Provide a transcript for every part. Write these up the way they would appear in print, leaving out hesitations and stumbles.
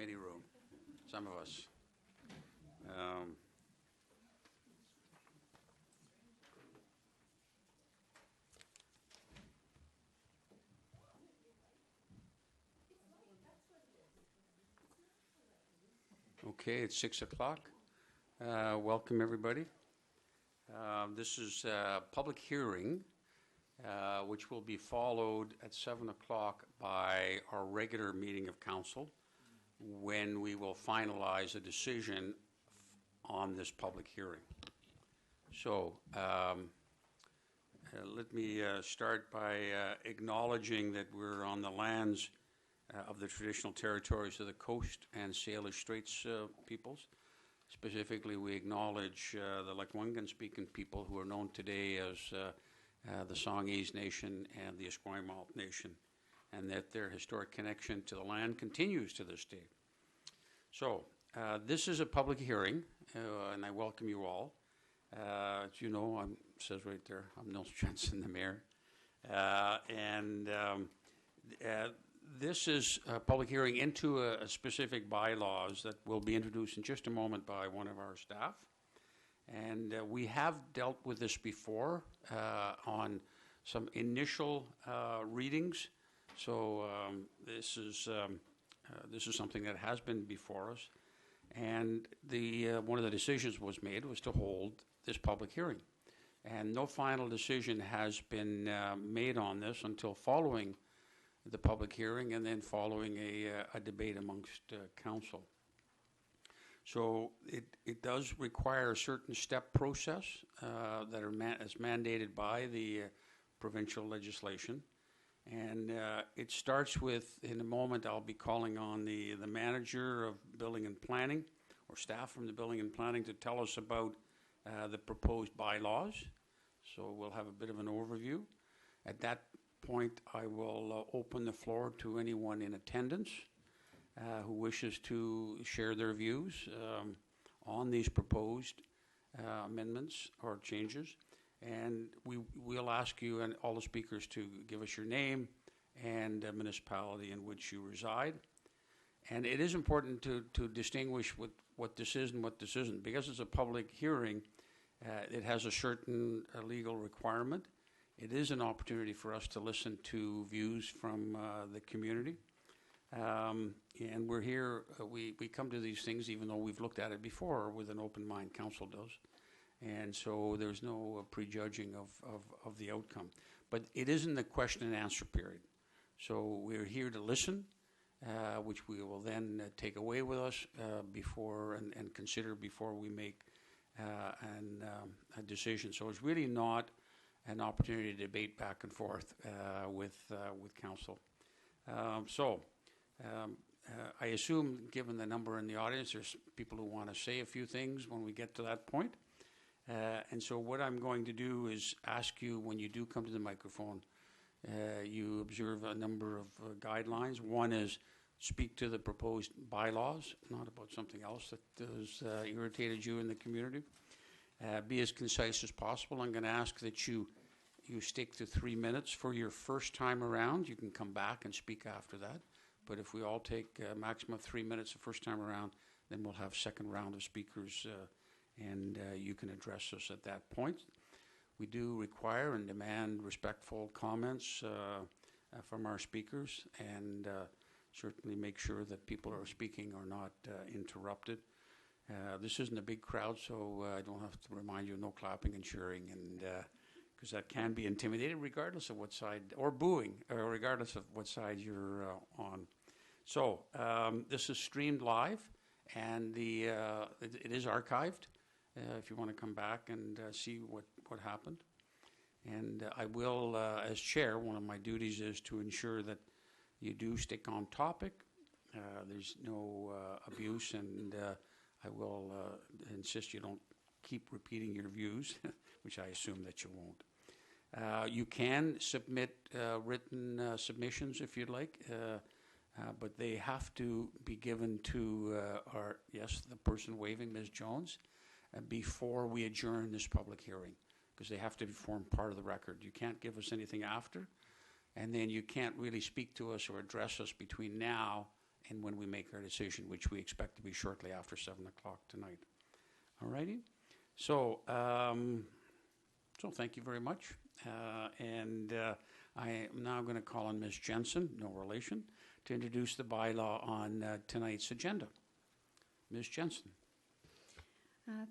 committee room, some of us. Okay, it's 6 o'clock. Welcome, everybody. This is a public hearing, which will be followed at 7 o'clock by our regular meeting of council, when we will finalize a decision on this public hearing. So, let me start by acknowledging that we're on the lands of the traditional territories of the Coast and Salish Straits peoples. Specifically, we acknowledge the Lekwungen-speaking people who are known today as the Songhees Nation and the Esquimalt Nation, and that their historic connection to the land continues to this day. So, this is a public hearing, and I welcome you all. As you know, it says right there, I'm Nils Jensen, the mayor. This is a public hearing into a specific bylaws that will be introduced in just a moment by one of our staff. And we have dealt with this before on some initial readings. So this is something that has been before us. And one of the decisions was to hold this public hearing. And no final decision has been made on this until following the public hearing and then following a debate amongst council. So it does require a certain step process that is mandated by the provincial legislation. And it starts with, in a moment, I'll be calling on the manager of building and planning, or staff from the building and planning, to tell us about the proposed bylaws. So we'll have a bit of an overview. At that point, I will open the floor to anyone in attendance who wishes to share their views on these proposed amendments or changes. And we'll ask you and all the speakers to give us your name and municipality in which you reside. And it is important to distinguish what this is and what this isn't. Because it's a public hearing, it has a certain legal requirement. It is an opportunity for us to listen to views from the community. And we're here, we come to these things even though we've looked at it before with an open mind, council does. And so there's no prejudging of the outcome. But it isn't the question and answer period. So we're here to listen, which we will then take away with us before and consider before we make a decision. So it's really not an opportunity to debate back and forth with council. I assume, given the number in the audience, there's people who want to say a few things when we get to that point. And so what I'm going to do is ask you, when you do come to the microphone, you observe a number of guidelines. One is speak to the proposed bylaws, not about something else that has irritated you in the community. Be as concise as possible. I'm going to ask that you stick to 3 minutes for your first time around. You can come back and speak after that. But if we all take a maximum of 3 minutes the first time around, then we'll have second round of speakers and you can address us at that point. We do require and demand respectful comments from our speakers, and certainly make sure that people who are speaking are not interrupted. This isn't a big crowd, so I don't have to remind you, no clapping and cheering, and because that can be intimidating regardless of what side, or booing, regardless of what side you're on. So this is streamed live, and it is archived if you want to come back and see what happened. And I will, as chair, one of my duties is to ensure that you do stick on topic. There's no abuse, and I will insist you don't keep repeating your views, which I assume that you won't. You can submit written submissions if you'd like, but they have to be given to the person waving, Ms. Jones, before we adjourn this public hearing, because they have to form part of the record. You can't give us anything after, and then you can't really speak to us or address us between now and when we make our decision, which we expect to be shortly after 7 o'clock tonight. All righty? So, so thank you very much. I am now going to call on Ms. Jensen, no relation, to introduce the bylaw on tonight's agenda. Ms. Jensen.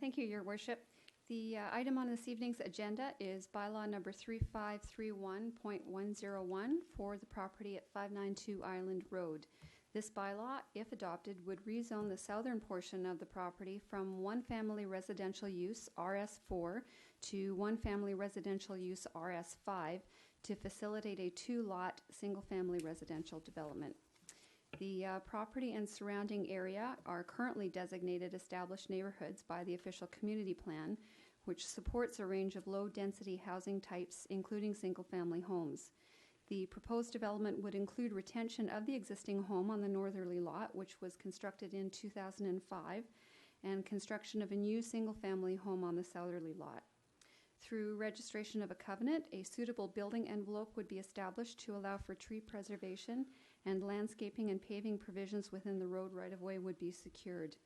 Thank you, Your Worship. The item on this evening's agenda is bylaw number 3531.101 for the property at 592 Island Road. This bylaw, if adopted, would rezone the southern portion of the property from one-family residential use, RS4, to one-family residential use, RS5, to facilitate a two-lot single-family residential development. The property and surrounding area are currently designated established neighborhoods by the official community plan, which supports a range of low-density housing types, including single-family homes. The proposed development would include retention of the existing home on the northerly lot, which was constructed in 2005, and construction of a new single-family home on the southerly lot. Through registration of a covenant, a suitable building envelope would be established to allow for tree preservation, and landscaping and paving provisions within the road right-of-way would be secured.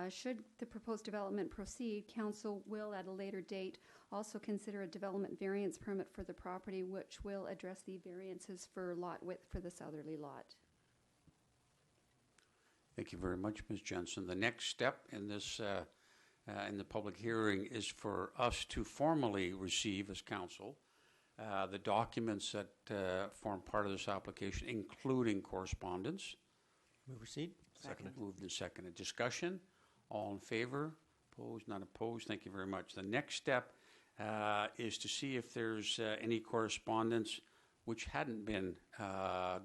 Should the proposed development proceed, Council will, at a later date, also consider a development variance permit for the property, which will address the variances for lot width for the southerly lot. Thank you very much, Ms. Jensen. The next step in this, in the public hearing, is for us to formally receive, as Council, the documents that form part of this application, including correspondence. Move receipt. Second. Moved and seconded. Discussion. All in favor? Opposed? Not opposed? Thank you very much. The next step is to see if there's any correspondence which hadn't been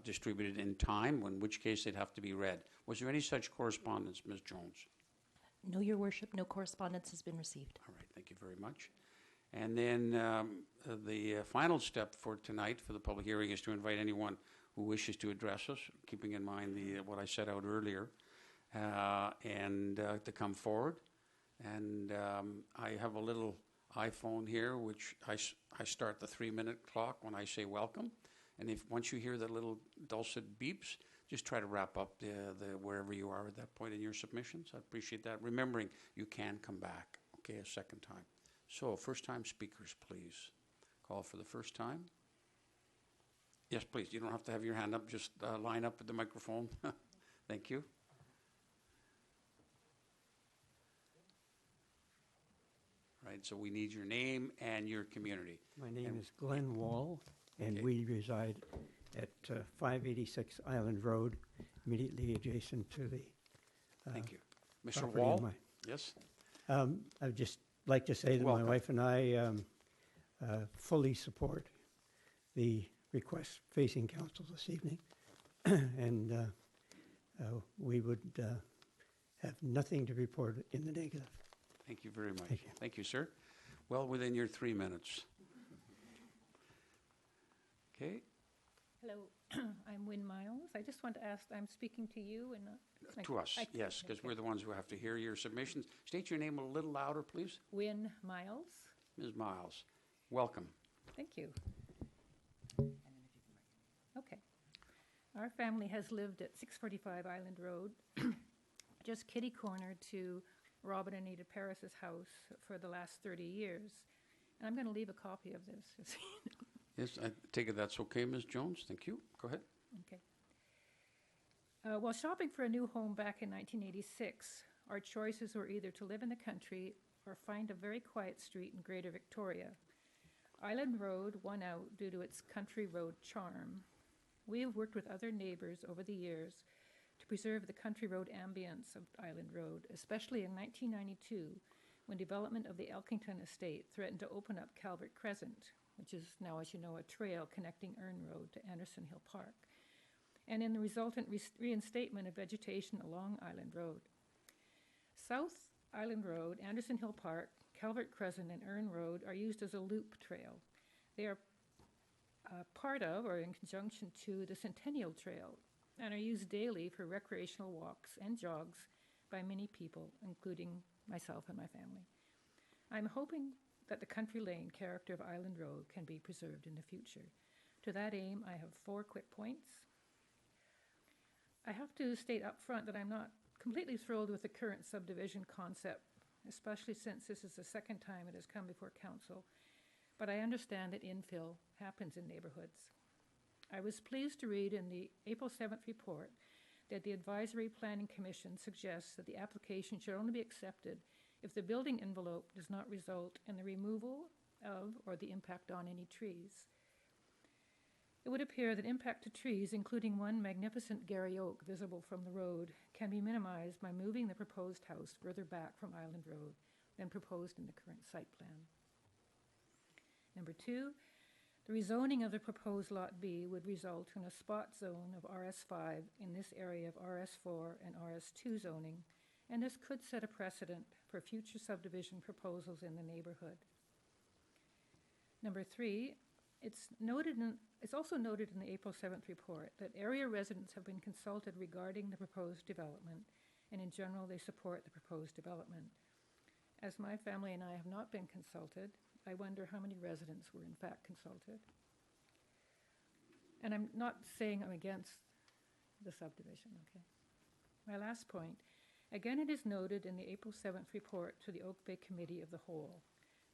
distributed in time, in which case they'd have to be read. Was there any such correspondence, Ms. Jones? No, Your Worship, no correspondence has been received. All right, thank you very much. And then the final step for tonight for the public hearing is to invite anyone who wishes to address us, keeping in mind what I set out earlier, and to come forward. And I have a little iPhone here, which I start the 3-minute clock when I say welcome. And if once you hear the little dulcet beeps, just try to wrap up the wherever you are at that point in your submissions. I appreciate that. Remembering you can come back, okay, a second time. So, first-time speakers, please. Call for the first time. Yes, please. You don't have to have your hand up. Just line up with the microphone. Thank you. Right, so we need your name and your community. My name is Glenn Wall, and we reside at 586 Island Road, immediately adjacent to the Thank you. Mr. Wall? Yes? I would just like to say that Welcome. my wife and I fully support the request facing council this evening, and we would have nothing to report in the negative. Thank you very much. Thank you. Thank you, sir. Well within your 3 minutes. Okay. Hello, I'm Wynne Miles. I just want to ask, I'm speaking to you and To us, yes, because we're the ones who have to hear your submissions. State your name a little louder, please. Wynne Miles. Ms. Miles, welcome. Thank you. Okay. Our family has lived at 645 Island Road, just kitty corner to Robin and Anita Paris's house for the last 30 years. And I'm going to leave a copy of this. Yes, I take it that's okay, Ms. Jones. Thank you. Go ahead. Okay. While shopping for a new home back in 1986, our choices were either to live in the country or find a very quiet street in Greater Victoria. Island Road won out due to its country road charm. We have worked with other neighbors over the years to preserve the country road ambience of Island Road, especially in 1992, when development of the Elkington estate threatened to open up Calvert Crescent, which is now, as you know, a trail connecting Earn Road to Anderson Hill Park, and in the resultant reinstatement of vegetation along Island Road. South Island Road, Anderson Hill Park, Calvert Crescent, and Earn Road are used as a loop trail. They are part of, or in conjunction to, the Centennial Trail, and are used daily for recreational walks and jogs by many people, including myself and my family. I'm hoping that the country lane character of Island Road can be preserved in the future. To that aim, I have 4 quick points. I have to state up front that I'm not completely thrilled with the current subdivision concept, especially since this is the second time it has come before council, but I understand that infill happens in neighborhoods. I was pleased to read in the April 7th report that the Advisory Planning Commission suggests that the application should only be accepted if the building envelope does not result in the removal of or the impact on any trees. It would appear that impact to trees, including one magnificent Gary oak visible from the road, can be minimized by moving the proposed house further back from Island Road than proposed in the current site plan. Number 2, the rezoning of the proposed Lot B would result in a spot zone of RS5 in this area of RS4 and RS2 zoning, and this could set a precedent for future subdivision proposals in the neighborhood. Number 3, it's also noted in the April 7th report that area residents have been consulted regarding the proposed development, and in general they support the proposed development. As my family and I have not been consulted, I wonder how many residents were in fact consulted. And I'm not saying I'm against the subdivision, okay? My last point, again it is noted in the April 7th report to the Oak Bay Committee of the Whole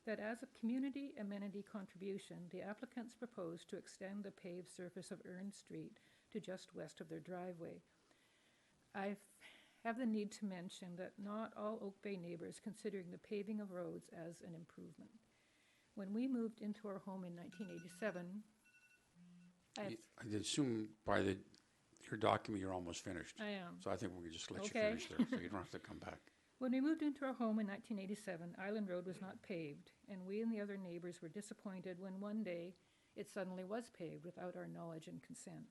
that as a community amenity contribution, the applicants propose to extend the paved surface of Earn Street to just west of their driveway. I have the need to mention that not all Oak Bay neighbors considering the paving of roads as an improvement. When we moved into our home in 1987, I assume by your document you're almost finished. I am. So I think we can just let you Okay. finish there, so you don't have to come back. When we moved into our home in 1987, Island Road was not paved, and we and the other neighbors were disappointed when one day it suddenly was paved without our knowledge and consent.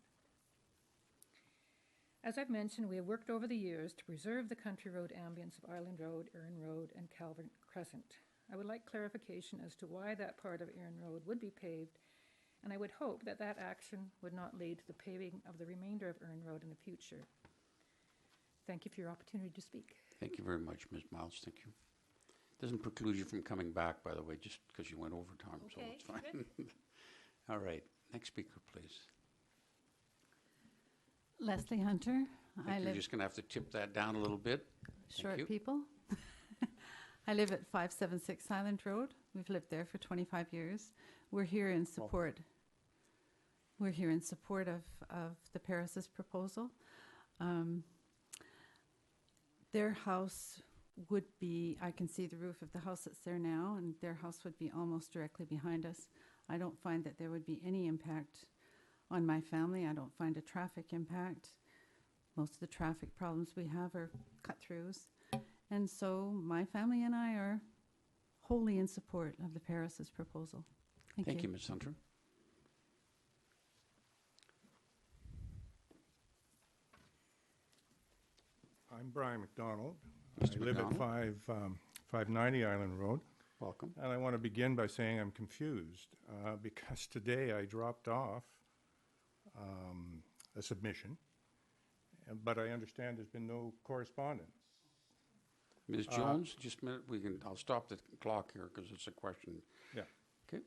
As I've mentioned, we have worked over the years to preserve the country road ambience of Island Road, Earn Road, and Calvert Crescent. I would like clarification as to why that part of Earn Road would be paved, and I would hope that that action would not lead to the paving of the remainder of Earn Road in the future. Thank you for your opportunity to speak. Thank you very much, Ms. Miles. Thank you. Doesn't preclude you from coming back, by the way, just because you went over time, so Okay, it's fine. All right. Next speaker, please. Leslie Hunter. I think you're just going to have to tip that down a little bit. Thank Short you. people. I live at 576 Island Road. We've lived there for 25 years. We're here in support. We're here in support of the Paris's proposal. Their house would be, I can see the roof of the house that's there now, and their house would be almost directly behind us. I don't find that there would be any impact on my family. I don't find a traffic impact. Most of the traffic problems we have are cut-throughs. And so my family and I are wholly in support of the Paris's proposal. Thank you, Ms. Hunter. I'm Brian McDonald. Mr. I live at McDonald. 590 Island Road, Welcome. and I want to begin by saying I'm confused because today I dropped off a submission, but I understand there's been no correspondence. Ms. Jones, just a minute. I'll stop the clock here because it's a question. Yeah. Okay.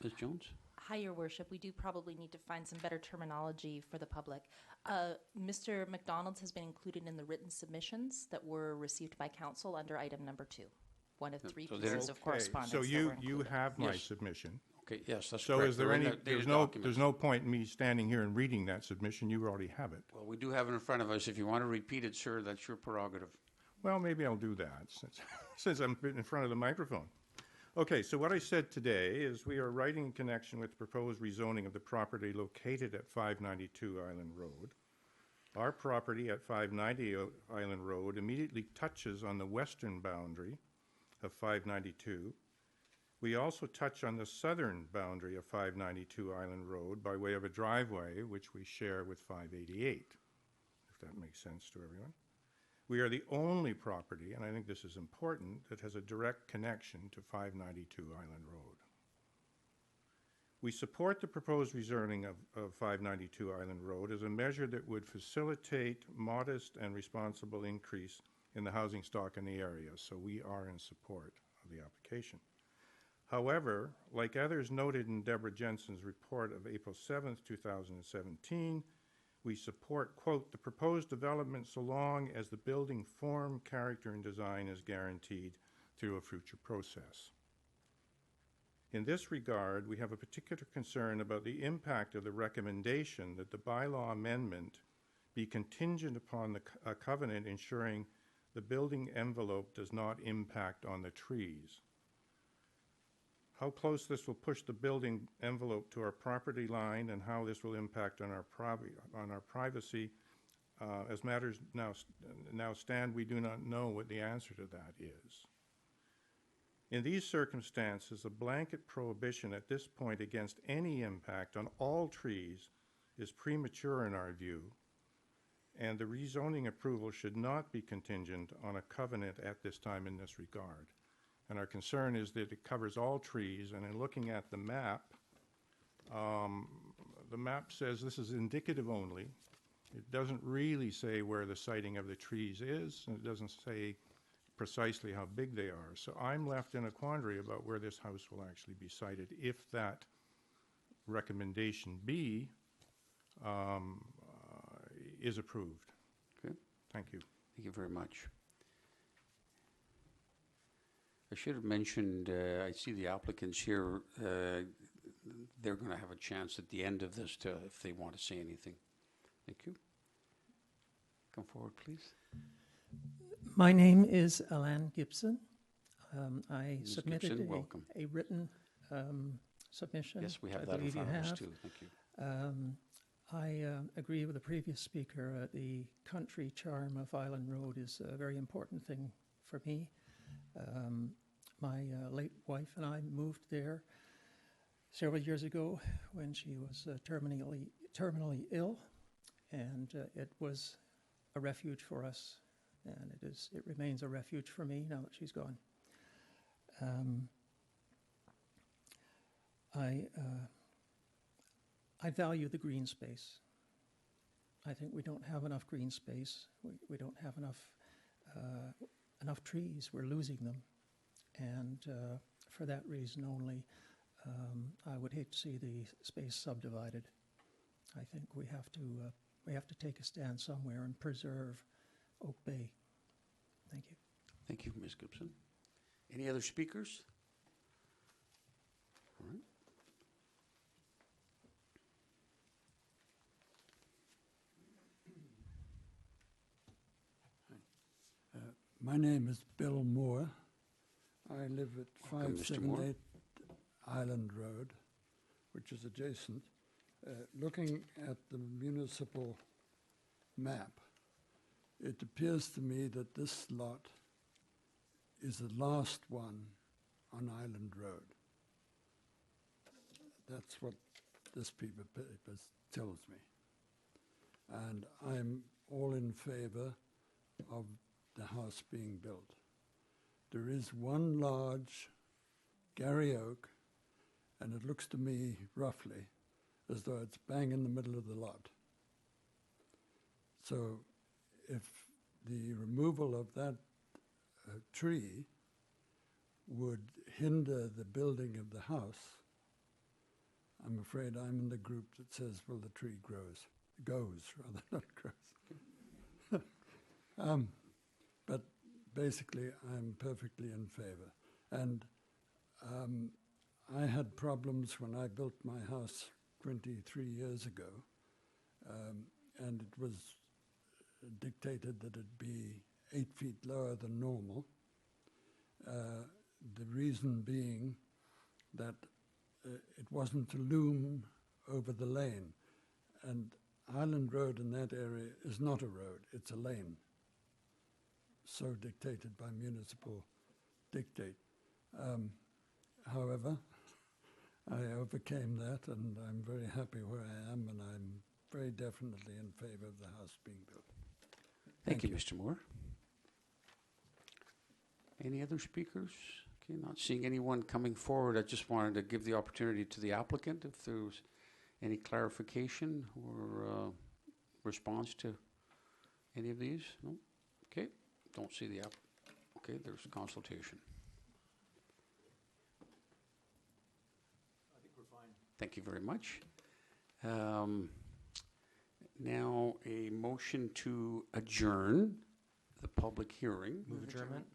Ms. Jones? Hi, Your Worship. We do probably need to find some better terminology for the public. Mr. McDonald's has been included in the written submissions that were received by council under item number 2, one of 3 So pieces of correspondence. So that you were included. have my Yes. submission. Okay, yes, that's So correct. is there They're in any? the There's documents. no point in me standing here and reading that submission. You already have it. Well, we do have it in front of us. If you want to repeat it, sir, that's your prerogative. Well, maybe I'll do that since I'm in front of the microphone. Okay, so what I said today is we are writing in connection with the proposed rezoning of the property located at 592 Island Road. Our property at 590 Island Road immediately touches on the western boundary of 592. We also touch on the southern boundary of 592 Island Road by way of a driveway, which we share with 588, if that makes sense to everyone. We are the only property, and I think this is important, that has a direct connection to 592 Island Road. We support the proposed rezoning of 592 Island Road as a measure that would facilitate modest and responsible increase in the housing stock in the area, so we are in support of the application. However, like others noted in Deborah Jensen's report of April 7th, 2017, we support, quote, the proposed development so long as the building form, character, and design is guaranteed through a future process. In this regard, we have a particular concern about the impact of the recommendation that the bylaw amendment be contingent upon a covenant ensuring the building envelope does not impact on the trees. How close this will push the building envelope to our property line and how this will impact on our privacy, as matters now stand, we do not know what the answer to that is. In these circumstances, a blanket prohibition at this point against any impact on all trees is premature in our view, and the rezoning approval should not be contingent on a covenant at this time in this regard. And our concern is that it covers all trees, and in looking at the map says this is indicative only. It doesn't really say where the siting of the trees is, and it doesn't say precisely how big they are. So I'm left in a quandary about where this house will actually be sited if that recommendation B is approved. Okay. Thank you. Thank you very much. I should have mentioned, I see the applicants here, they're going to have a chance at the end of this to, if they want to say anything. Thank you. Come forward, please. My name is Alain Gibson. I Ms. submitted Gibson, welcome. a written submission. Yes, we have I that in believe you front of us have. too. Thank you. I agree with the previous speaker. The country charm of Island Road is a very important thing for me. My late wife and I moved there several years ago when she was terminally ill, and it was a refuge for us, and it remains a refuge for me now that she's gone. I value the green space. I think we don't have enough green space. We don't have enough trees. We're losing them. And for that reason only, I would hate to see the space subdivided. I think we have to take a stand somewhere and preserve Oak Bay. Thank you. Thank you, Ms. Gibson. Any other speakers? All right. My name is Bill Moore. I live at Welcome, Mr. Moore. 578 Island Road, which is adjacent. Looking at the municipal map, it appears to me that this lot is the last one on Island Road. That's what this piece of paper tells me. And I'm all in favor of the house being built. There is one large Gary oak, and it looks to me roughly as though it's bang in the middle of the lot. So if the removal of that tree would hinder the building of the house, I'm afraid I'm in the group that says, well, the tree goes rather, not grows. But basically, I'm perfectly in favor. And I had problems when I built my house 23 years ago, and it was dictated that it be 8 feet lower than normal. The reason being that it wasn't to loom over the lane. And Island Road in that area is not a road, it's a lane. So dictated by municipal dictate. However, I overcame that, and I'm very happy where I am, and I'm very definitely in favor of the house being built. Thank you, Mr. Moore. Any other speakers? Okay, not seeing anyone coming forward. I just wanted to give the opportunity to the applicant if there's any clarification or response to any of these. No? Okay, don't see the okay, there's consultation. I think we're fine. Thank you very much. Now, a motion to adjourn the public hearing. Move adjournment.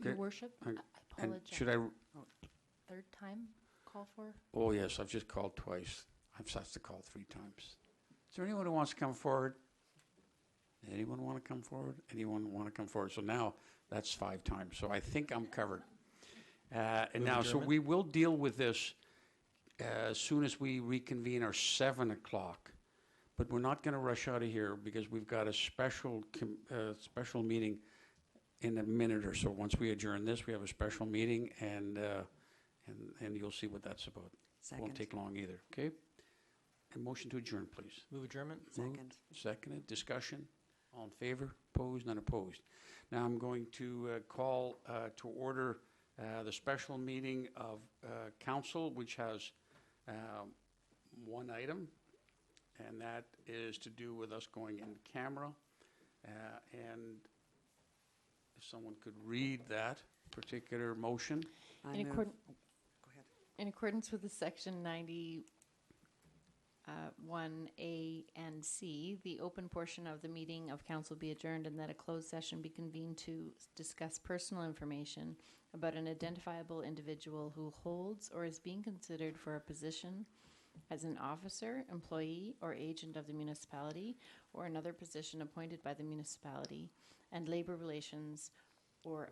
Your Okay. Worship, And- I And apologize. should I, Third time call for? oh yes, I've just called twice. I've had to call 3 times. Is there anyone who wants to come forward? Anyone want to come forward? Anyone want to come forward? So now, that's 5 times, so I think I'm covered. And Move now, so adjournment. we will deal with this as soon as we reconvene our 7 o'clock. But we're not going to rush out of here because we've got a special meeting in a minute or so. Once we adjourn this, we have a special meeting, and you'll see what that's about. Won't take long either, okay? A motion to adjourn, please. Move adjournment. Moved, seconded, discussion, all in favor, opposed, none opposed. Now I'm going to call to order the special meeting of council, which has one item, and that is to do with us going in camera. And if someone could read that particular motion. In accordance with the section 91A and C, the open portion of the meeting of council be adjourned and that a closed session be convened to discuss personal information about an identifiable individual who holds or is being considered for a position as an officer, employee, or agent of the municipality or another position appointed by the municipality, and labor relations or